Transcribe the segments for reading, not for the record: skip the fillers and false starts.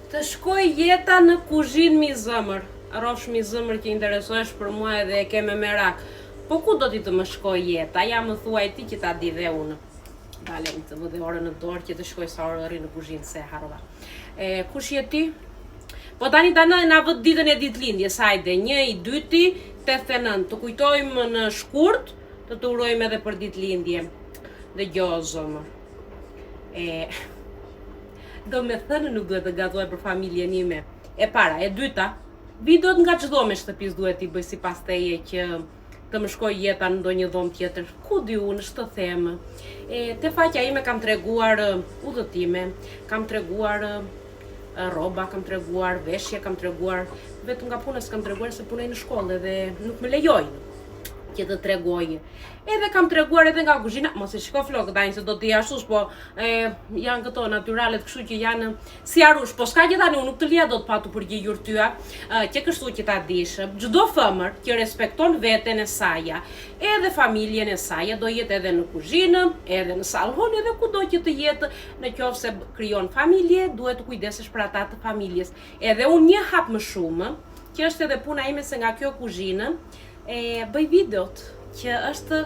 Të shkoj jeta në kuzhinë mi zëmër. Rrofsh mi zëmër që interesohesh për mua edhe e ke me merak. Po ku do ti të më shkoj jeta? Ja më thuaj ti që ta di dhe unë. Dalem të vë dhe orën në dorë që të shkoj sa orë rri në kuzhinë se harova. Kush je ti? Po tani na vët ditën e ditëlindjes, hajde, 1/2/89. Të kujtojmë në shkurt, të urojmë edhe për ditëlindje. Dhe gjo zëmër. Do me thënë nuk duhet të gatuaj për familjen ime. E para, e dyta, videot nga çdo me shtëpis duhet t'i bëj sipas teje që të më shkoj jeta në ndonjë dhomë tjetër. Ku di unë, ç'të them. Te faqja ime kam treguar udhëtime, kam treguar rroba, kam treguar veshje, kam treguar vetëm nga puna s'kam treguar se punoj në shkollë dhe nuk më lejojnë që të tregoj. Edhe kam treguar edhe nga kuzhina, mos e shiko flokët tani se do t'i ashtush, po janë këto natyralet, kështu që janë si arush, po s'ka që tani unë nuk të lija do të patu përgjigjur tyja, që kështu që ta dish, çdo femër që respekton veten e saja, edhe familjen e saja, do jetë edhe në kuzhinë, edhe në sallon, edhe kudo që të jetë, në qoftë se krijon familje, duhet të kujdesesh për ata të familjes. Edhe unë një hap më shumë, që është edhe puna ime se nga kjo kuzhinë, bëj videot, që është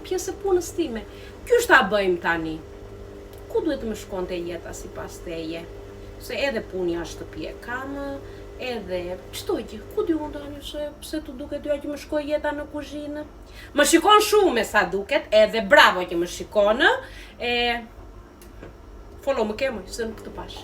pjesë e punës time. Qysh ta bëjmë tani? Ku duhet të më shkonte jeta sipas teje? Se edhe punja shtëpi e kam, edhe çdo gjë. Ku di unë tani se pse të duket dyja që më shkoj jeta në kuzhinë? Më shikon shumë me sa duket, edhe bravo që më shikon. Follow më ke më, se nuk të pash.